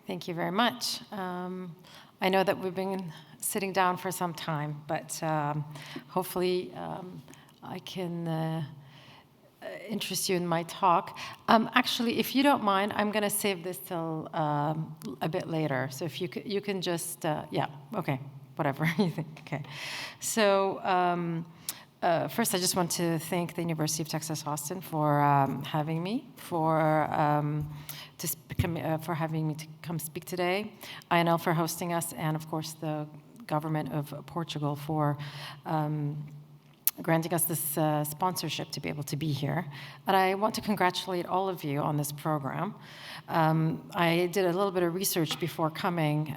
Thank you very much. I know that we've been sitting down for some time, but hopefully I can interest you in my talk. Actually, if you don't mind, I'm going to save this till a bit later. So if you can just, yeah, okay, whatever you think. Okay. So first, I just want to thank the University of Texas Austin for having me, for having me to come speak today, INL for hosting us, and of course the government of Portugal for granting us this sponsorship to be able to be here. And I want to congratulate all of you on this program. I did a little bit of research before coming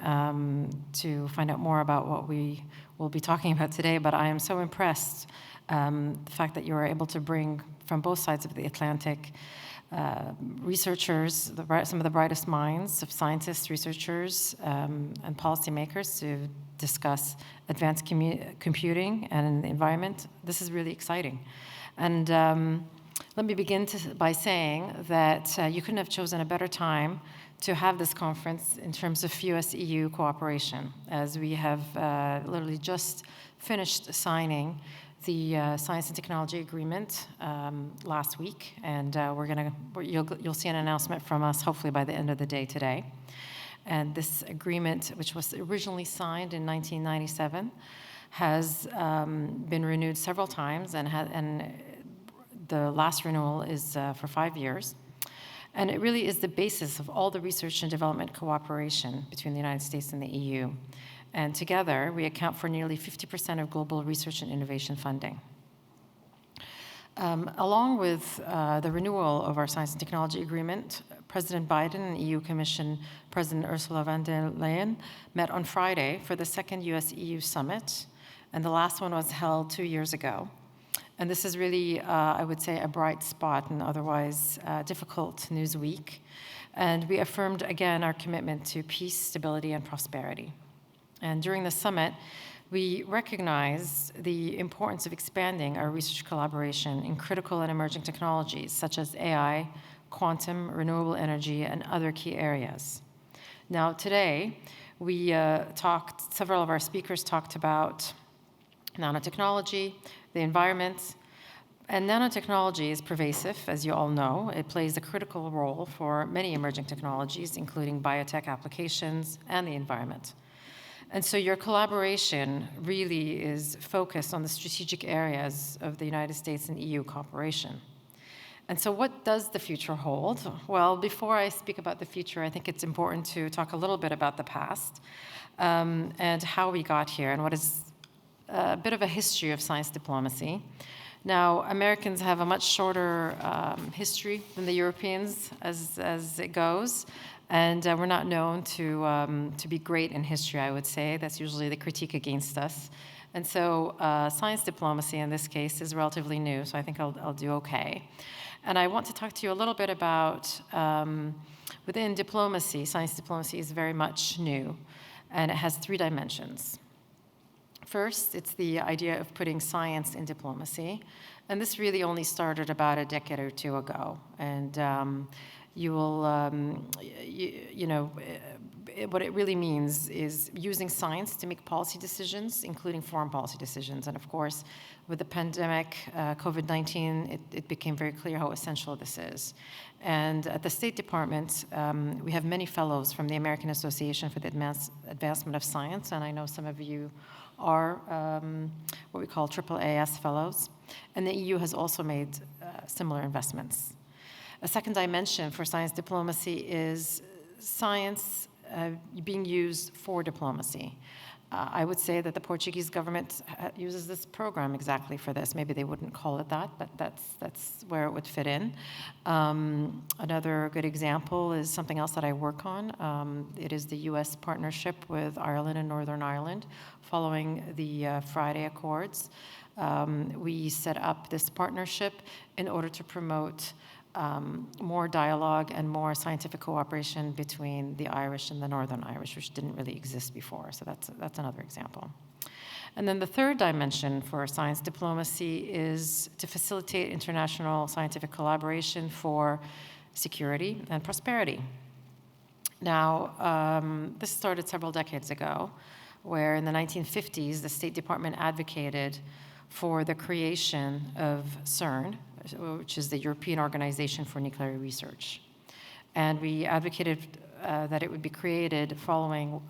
to find out more about what we will be talking about today, but I am so impressed the fact that you are able to bring from both sides of the Atlantic researchers, some of the brightest minds of scientists, researchers, and policymakers to discuss advanced computing and the environment. This is really exciting. And let me begin by saying that you couldn't have chosen a better time to have this conference in terms of US-EU cooperation, as we have literally just finished signing the Science and Technology Agreement last week, and you'll see an announcement from us hopefully by the end of the day today. And this agreement, which was originally signed in 1997, has been renewed several times, and the last renewal is for 5 years. And it really is the basis of all the research and development cooperation between the United States and the EU. And together, we account for nearly 50% of global research and innovation funding. Along with the renewal of our Science and Technology Agreement, President Biden and EU Commission President Ursula von der Leyen met on Friday for the second US-EU summit, and the last one was held 2 years ago. And this is really, I would say, a bright spot in otherwise difficult news week. And we affirmed again our commitment to peace, stability, and prosperity. And during the summit, we recognized the importance of expanding our research collaboration in critical and emerging technologies such as AI, quantum, renewable energy, and other key areas. Now, today, several of our speakers talked about nanotechnology, the environment, and nanotechnology is pervasive, as you all know. It plays a critical role for many emerging technologies, including biotech applications and the environment. And so your collaboration really is focused on the strategic areas of the United States and EU cooperation. And so what does the future hold? Well, before I speak about the future, I think it's important to talk a little bit about the past and how we got here and what is a bit of a history of science diplomacy. Now, Americans have a much shorter history than the Europeans as it goes. And we're not known to be great in history, I would say. That's usually the critique against us. And so science diplomacy in this case is relatively new, so I think I'll do okay. And I want to talk to you a little bit about, within diplomacy, science diplomacy is very much new, and it has 3 dimensions. First, it's the idea of putting science in diplomacy. And this really only started about a decade or 2 ago. And you will, what it really means is using science to make policy decisions, including foreign policy decisions. And of course, with the pandemic, COVID-19, it became very clear how essential this is. And at the State Department, we have many fellows from the American Association for the Advancement of Science, and I know some of you are what we call AAAS fellows. And the EU has also made similar investments. A second dimension for science diplomacy is science being used for diplomacy. I would say that the Portuguese government uses this program exactly for this. Maybe they wouldn't call it that, but that's where it would fit in. Another good example is something else that I work on. It is the U.S. partnership with Ireland and Northern Ireland following the Friday Accords. We set up this partnership in order to promote more dialogue and more scientific cooperation between the Irish and the Northern Irish, which didn't really exist before. So that's another example. And then the third dimension for science diplomacy is to facilitate international scientific collaboration for security and prosperity. Now, this started several decades ago, where in the 1950s, the State Department advocated for the creation of CERN, which is the European Organization for Nuclear Research. And we advocated that it would be created following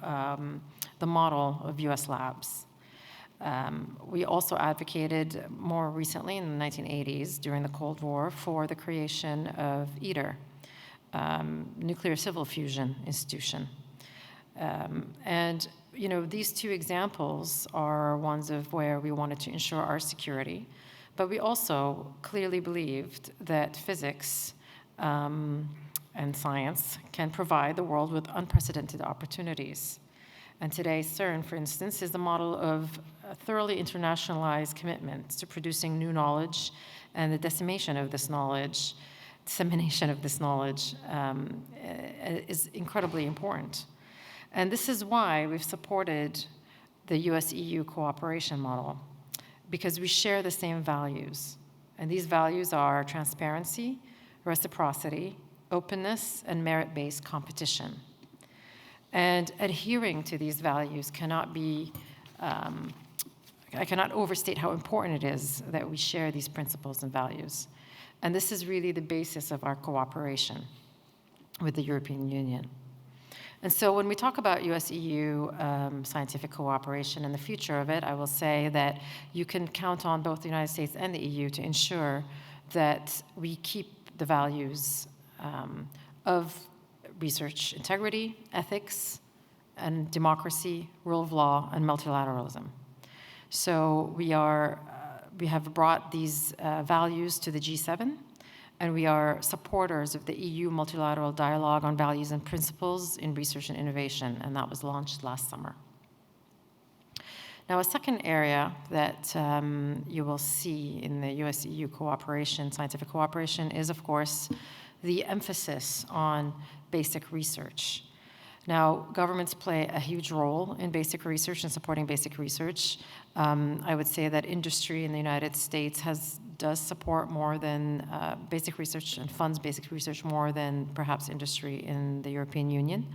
the model of US labs. We also advocated more recently in the 1980s, during the Cold War, for the creation of ITER, Nuclear Civil Fusion Institution. And these two examples are ones of where we wanted to ensure our security, but we also clearly believed that physics and science can provide the world with unprecedented opportunities. And today, CERN, for instance, is the model of a thoroughly internationalized commitment to producing new knowledge, and the dissemination of this knowledge is incredibly important. And this is why we've supported the US-EU cooperation model, because we share the same values. And these values are transparency, reciprocity, openness, and merit-based competition. And adhering to these values cannot be, I cannot overstate how important it is that we share these principles and values. And this is really the basis of our cooperation with the European Union. And so when we talk about US-EU scientific cooperation and the future of it, I will say that you can count on both the United States and the EU to ensure that we keep the values of research integrity, ethics, and democracy, rule of law, and multilateralism. So we have brought these values to the G7, and we are supporters of the EU multilateral dialogue on values and principles in research and innovation, and that was launched last summer. Now, a second area that you will see in the US-EU cooperation, scientific cooperation, is, of course, the emphasis on basic research. Now, governments play a huge role in basic research and supporting basic research. I would say that industry in the United States does support more than basic research and funds basic research more than perhaps industry in the European Union.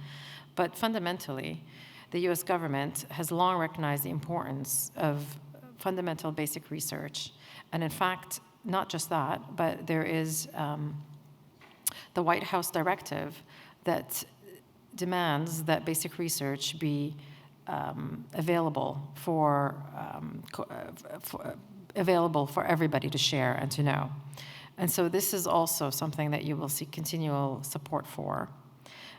But fundamentally, the US government has long recognized the importance of fundamental basic research. And in fact, not just that, but there is the White House directive that demands that basic research be available for everybody to share and to know. And so this is also something that you will see continual support for.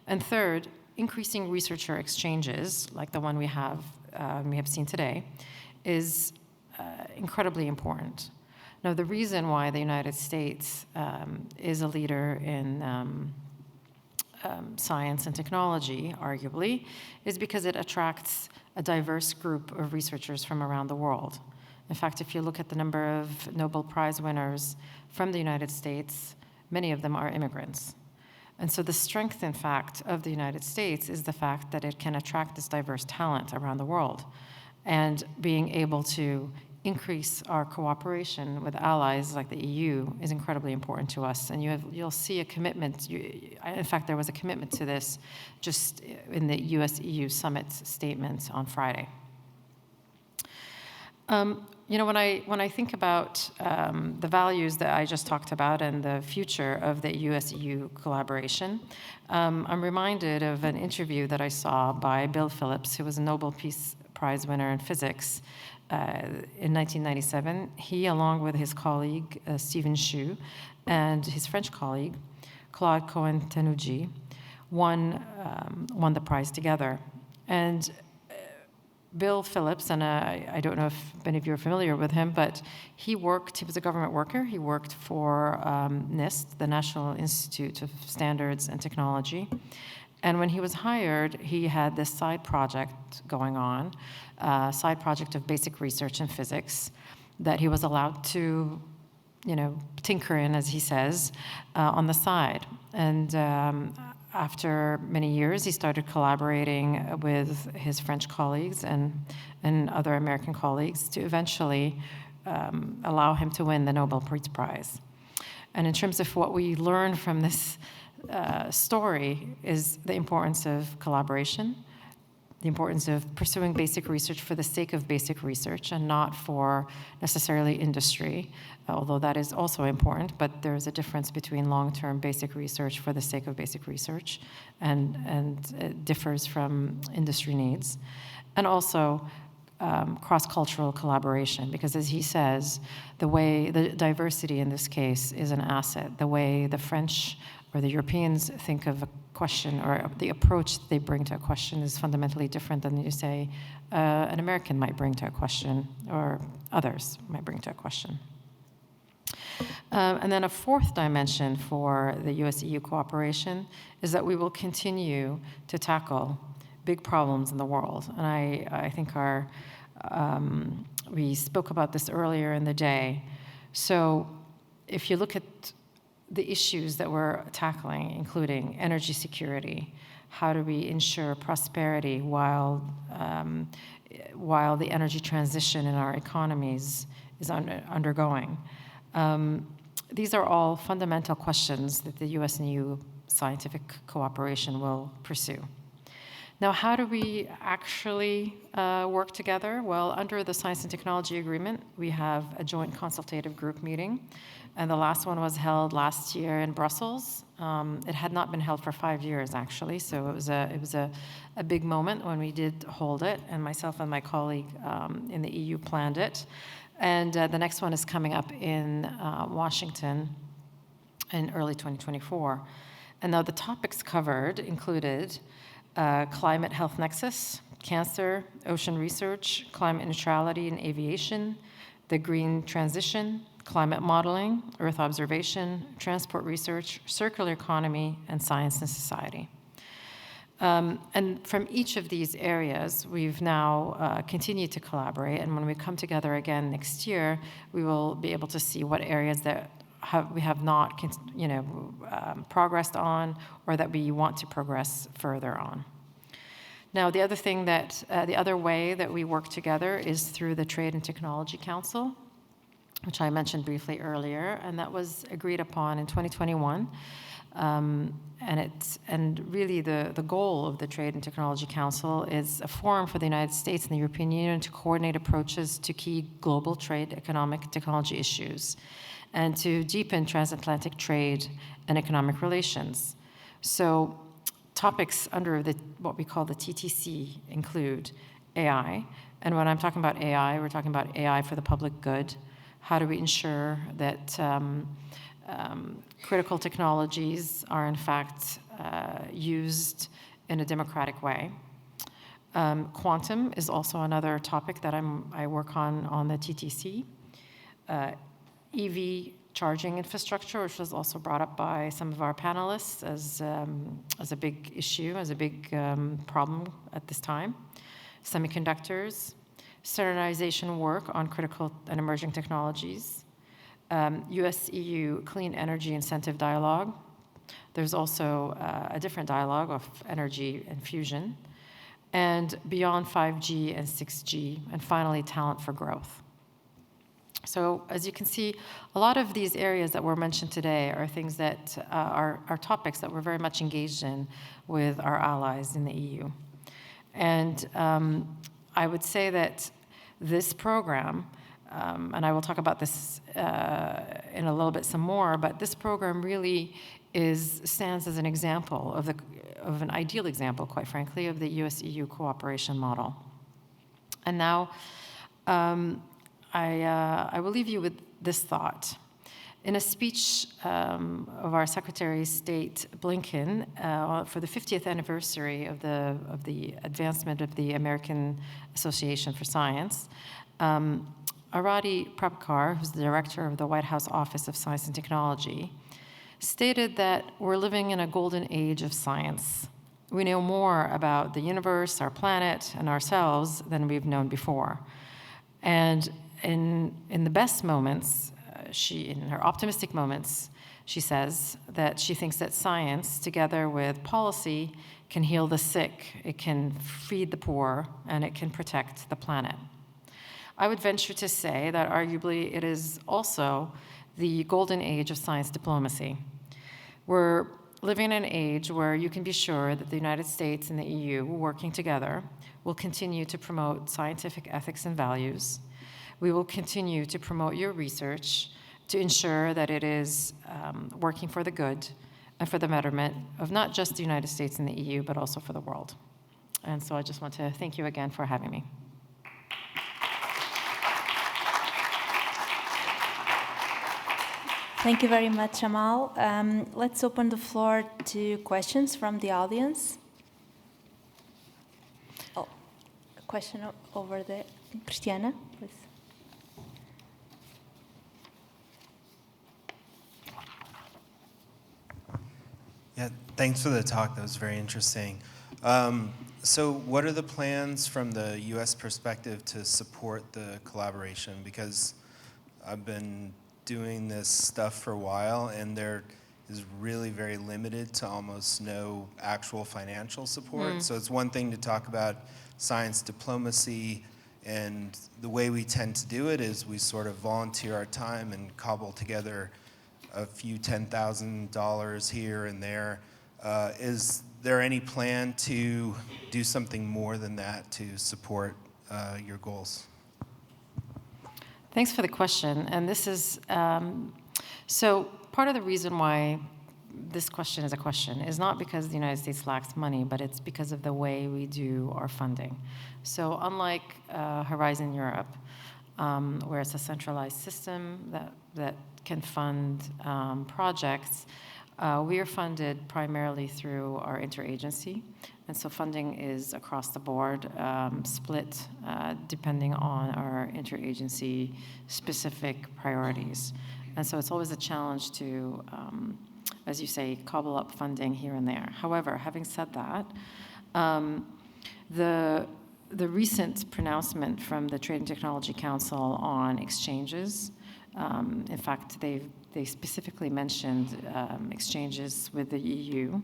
And third, increasing researcher exchanges, like the one we have seen today, is incredibly important. Now, the reason why the United States is a leader in science and technology, arguably, is because it attracts a diverse group of researchers from around the world. In fact, if you look at the number of Nobel Prize winners from the United States, many of them are immigrants. And so the strength, in fact, of the United States is the fact that it can attract this diverse talent around the world. And being able to increase our cooperation with allies like the EU is incredibly important to us. And you'll see a commitment. In fact, there was a commitment to this just in the US-EU summit statement on Friday. When I think about the values that I just talked about and the future of the US-EU collaboration, I'm reminded of an interview that I saw by Bill Phillips, who was a Nobel Peace Prize winner in physics in 1997. He, along with his colleague Stephen Chu and his French colleague Claude Cohen-Tanouji, won the prize together. And Bill Phillips, and I don't know if many of you are familiar with him, but he was a government worker. He worked for NIST, the National Institute of Standards and Technology. And when he was hired, he had this side project going on, side project of basic research in physics that he was allowed to, tinker in, as he says, on the side. And after many years, he started collaborating with his French colleagues and other American colleagues to eventually allow him to win the Nobel Peace Prize. And in terms of what we learned from this story is the importance of collaboration, the importance of pursuing basic research for the sake of basic research and not for necessarily industry, although that is also important, but there's a difference between long-term basic research for the sake of basic research, and it differs from industry needs. And also cross-cultural collaboration, because as he says, the diversity in this case is an asset. The way the French or the Europeans think of a question, or the approach they bring to a question, is fundamentally different than, you say, an American might bring to a question, or others might bring to a question. And then a fourth dimension for the US-EU cooperation is that we will continue to tackle big problems in the world. And I think we spoke about this earlier in the day. So if you look at the issues that we're tackling, including energy security, how do we ensure prosperity while the energy transition in our economies is undergoing? These are all fundamental questions that the US and EU scientific cooperation will pursue. Now, how do we actually work together? Well, under the Science and Technology Agreement, we have a joint consultative group meeting, and the last one was held last year in Brussels. It had not been held for 5 years, actually, so it was a big moment when we did hold it, and myself and my colleague in the EU planned it. And the next one is coming up in Washington in early 2024. And now the topics covered included climate health nexus, cancer, ocean research, climate neutrality in aviation, the green transition, climate modeling, Earth observation, transport research, circular economy, and science and society. And from each of these areas, we've now continued to collaborate, and when we come together again next year, we will be able to see what areas that we have not, progressed on, or that we want to progress further on. Now, the other way that we work together is through the Trade and Technology Council, which I mentioned briefly earlier, and that was agreed upon in 2021. And really the goal of the Trade and Technology Council is a forum for the United States and the European Union to coordinate approaches to key global trade, economic, technology issues, and to deepen transatlantic trade and economic relations. So topics under what we call the TTC include AI, and when I'm talking about AI, we're talking about AI for the public good. How do we ensure that critical technologies are in fact used in a democratic way? Quantum is also another topic that I work on the TTC. EV charging infrastructure, which was also brought up by some of our panelists as a big issue, as a big problem at this time. Semiconductors, standardization work on critical and emerging technologies, US-EU clean energy incentive dialogue. There's also a different dialogue of energy and fusion, and beyond 5G and 6G, and finally, talent for growth. So as you can see, a lot of these areas that were mentioned today are things that are topics that we're very much engaged in with our allies in the EU. And I would say that this program, and I will talk about this in a little bit some more, but this program really stands as an example of an ideal example, quite frankly, of the US-EU cooperation model. And now, I will leave you with this thought. In a speech of our Secretary of State Blinken for the 50th anniversary of the advancement of the American Association for Science, Arati Prabhakar, who's the director of the White House Office of Science and Technology, stated that we're living in a golden age of science. We know more about the universe, our planet, and ourselves than we've known before. And in the best moments, in her optimistic moments, she says that she thinks that science, together with policy, can heal the sick, it can feed the poor, and it can protect the planet. I would venture to say that arguably it is also the golden age of science diplomacy. We're living in an age where you can be sure that the United States and the EU, working together, will continue to promote scientific ethics and values. We will continue to promote your research to ensure that it is working for the good and for the betterment of not just the United States and the EU, but also for the world. And so I just want to thank you again for having me. Thank you very much, Amal. Let's open the floor to questions from the audience. Oh, a question over there. Christiana, please. Yeah, thanks for the talk. That was very interesting. So what are the plans from the U.S. perspective to support the collaboration? Because I've been doing this stuff for a while, and there is really very limited to almost no actual financial support. So it's one thing to talk about science diplomacy, and the way we tend to do it is we sort of volunteer our time and cobble together a few $10,000 here and there. Is there any plan to do something more than that to support your goals? Thanks for the question. And this is, so part of the reason why this question is a question is not because the United States lacks money, but it's because of the way we do our funding. So unlike Horizon Europe, where it's a centralized system that can fund projects, we are funded primarily through our interagency. And so funding is across the board, split depending on our interagency specific priorities. And so it's always a challenge to, as you say, cobble up funding here and there. However, having said that, the recent pronouncement from the Trade and Technology Council on exchanges, in fact, they specifically mentioned exchanges with the EU,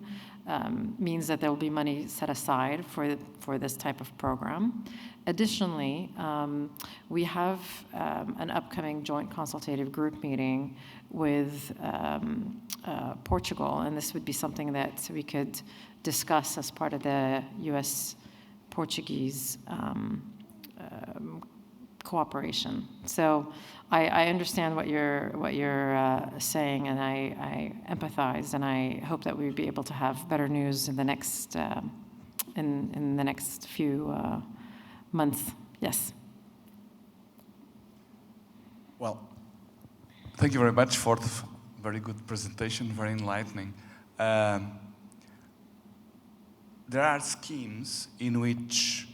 means that there will be money set aside for this type of program. Additionally, we have an upcoming joint consultative group meeting with Portugal, and this would be something that we could discuss as part of the U.S.-Portuguese cooperation. So I understand what you're saying, and I empathize, and I hope that we'll be able to have better news in the next in the next few months. Yes. Well, thank you very much for the very good presentation, very enlightening. There are schemes in which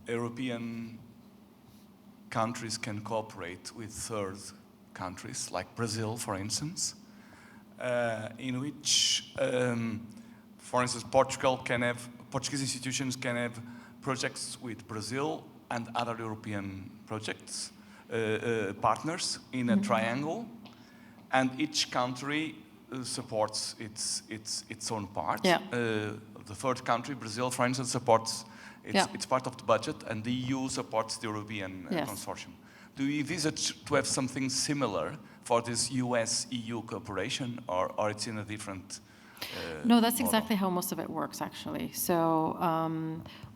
European countries can cooperate with third countries, like Brazil, for instance, in which, for instance, Portuguese institutions can have projects with Brazil and other European projects, partners in a triangle, and each country supports its own part. Yeah. The third country, Brazil, for instance, supports it's part of the budget, and the EU supports the European consortium. Do you envisage to have something similar for this US-EU cooperation, or it's in a different No, that's model? exactly how most of it works, actually. So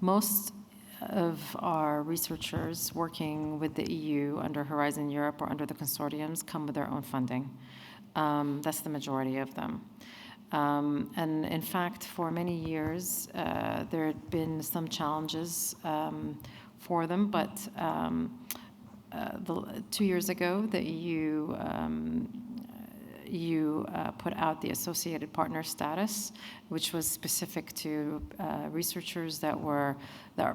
most of our researchers working with the EU under Horizon Europe or under the consortiums come with their own funding. That's the majority of them. And in fact, for many years, there had been some challenges for them, but 2 years ago, the EU put out the associated partner status, which was specific to researchers that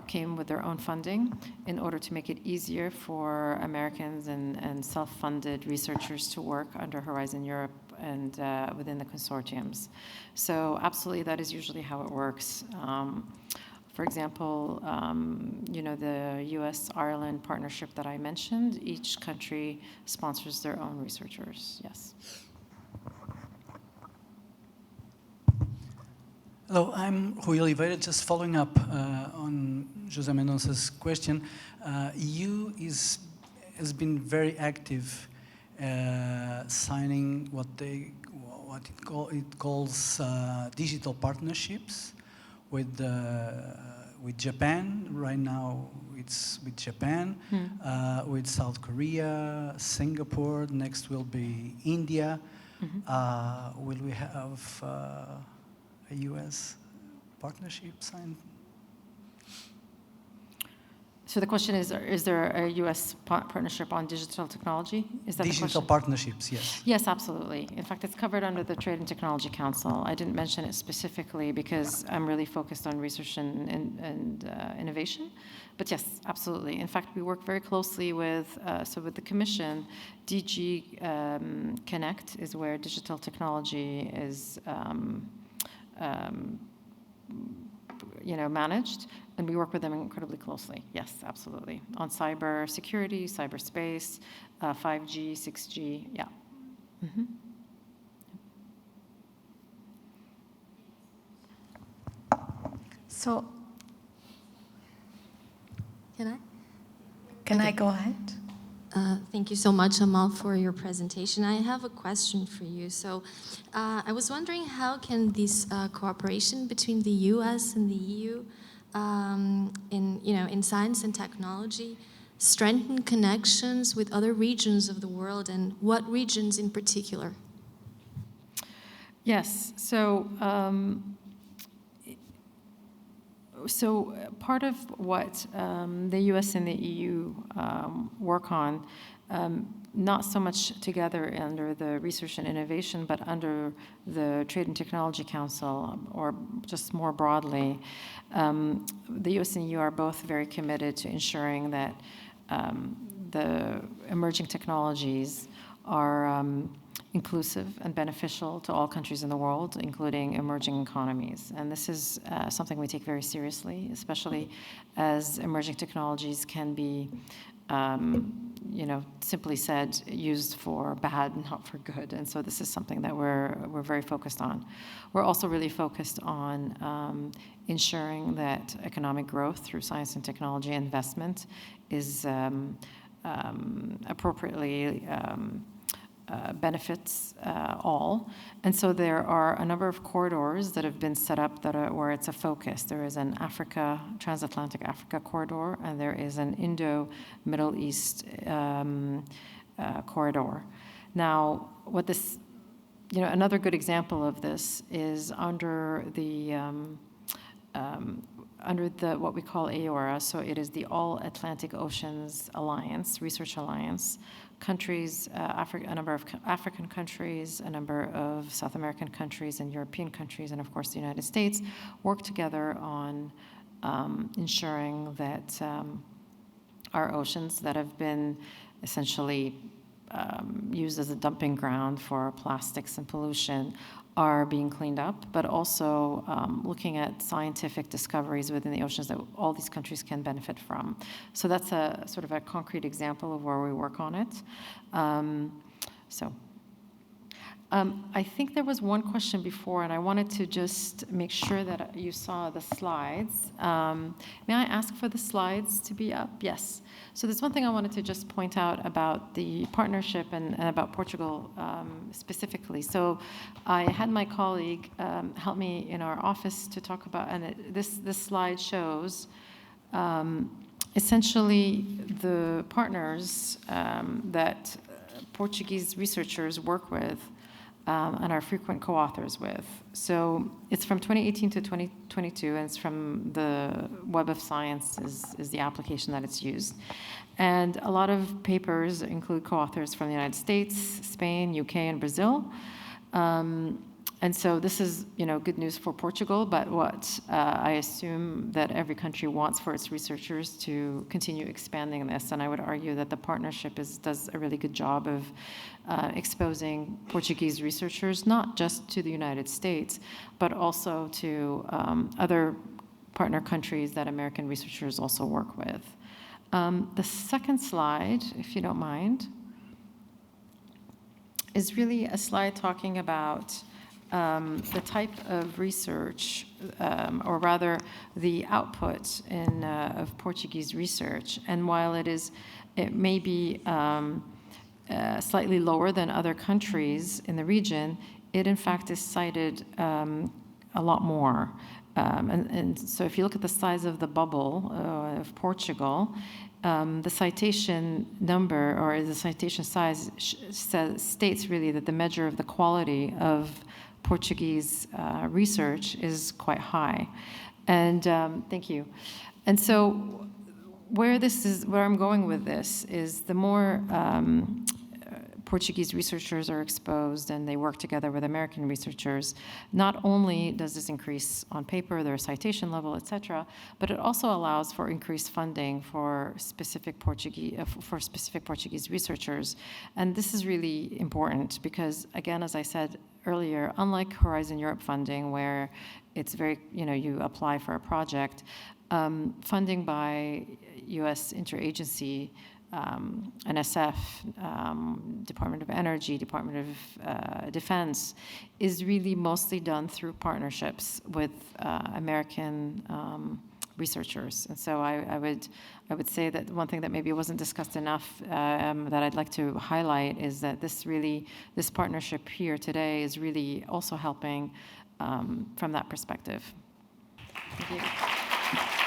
came with their own funding, in order to make it easier for Americans and self-funded researchers to work under Horizon Europe and within the consortiums. So absolutely, that is usually how it works. For example, the US-Ireland partnership that I mentioned, each country sponsors their own researchers, yes. Hello, I'm Rui Oliveira. Just following up on José Mendonça's question. EU has been very active signing what it calls digital partnerships with Japan. Right now, it's with Japan, with South Korea, Singapore. Next will be India. Will we have a U.S. partnership signed? So the question is there a U.S. partnership on digital technology? Is that Digital the question? partnerships, yes. Yes, absolutely. In fact, it's covered under the Trade and Technology Council. I didn't mention it specifically because I'm really focused on research and innovation. But yes, absolutely. In fact, we work very closely with the Commission. DG Connect is where digital technology is managed, and we work with them incredibly closely. Yes, absolutely. On cyber security, cyberspace, 5G, 6G, yeah. So, can I go ahead? Thank you so much, Amal, for your presentation. I have a question for you. So, I was wondering how can this cooperation between the U.S. and the EU in science and technology strengthen connections with other regions of the world, and what regions in particular? Yes. So part of what the U.S. and the EU work on, not so much together under the Research and Innovation, but under the Trade and Technology Council, or just more broadly, the U.S. and EU are both very committed to ensuring that the emerging technologies are inclusive and beneficial to all countries in the world, including emerging economies. And this is something we take very seriously, especially as emerging technologies can be, simply said, used for bad, not for good. And so this is something that we're very focused on. We're also really focused on ensuring that economic growth through science and technology investment is appropriately benefits all. And so there are a number of corridors that have been set up where it's a focus. There is an transatlantic Africa corridor, and there is an Indo-Middle East corridor. Now, another good example of this is under what we call AORA, so it is the All Atlantic Oceans Alliance, Research Alliance. Countries, a number of African countries, a number of South American countries and European countries, and of course the United States, work together on ensuring that our oceans that have been essentially used as a dumping ground for plastics and pollution are being cleaned up, but also looking at scientific discoveries within the oceans that all these countries can benefit from. So that's a sort of a concrete example of where we work on it. I think there was one question before, and I wanted to just make sure that you saw the slides. May I ask for the slides to be up? Yes. So there's one thing I wanted to just point out about the partnership and about Portugal specifically. So I had my colleague help me in our office to talk about, and this slide shows essentially the partners that Portuguese researchers work with and are frequent co-authors with. So it's from 2018 to 2022, and it's from the Web of Science is the application that it's used. And a lot of papers include co-authors from the United States, Spain, UK, and Brazil. And so this is, good news for Portugal, but what I assume that every country wants for its researchers to continue expanding this. And I would argue that the partnership does a really good job of exposing Portuguese researchers, not just to the United States, but also to other partner countries that American researchers also work with. The second slide, if you don't mind, is really a slide talking about the type of research, or rather the output of Portuguese research. And while it may be slightly lower than other countries in the region, it in fact is cited a lot more. And so if you look at the size of the bubble of Portugal, the citation number or the citation size states really that the measure of the quality of Portuguese research is quite high. And thank you. And so where I'm going with this is the more Portuguese researchers are exposed and they work together with American researchers, not only does this increase on paper their citation level, et cetera, but it also allows for increased funding for specific Portuguese researchers. And this is really important because, again, as I said earlier, unlike Horizon Europe funding, where it's very, you apply for a project, funding by U.S. interagency, NSF, Department of Energy, Department of Defense, is really mostly done through partnerships with American researchers. And so I would say that one thing that maybe wasn't discussed enough that I'd like to highlight is that this partnership here today is really also helping from that perspective. Thank you.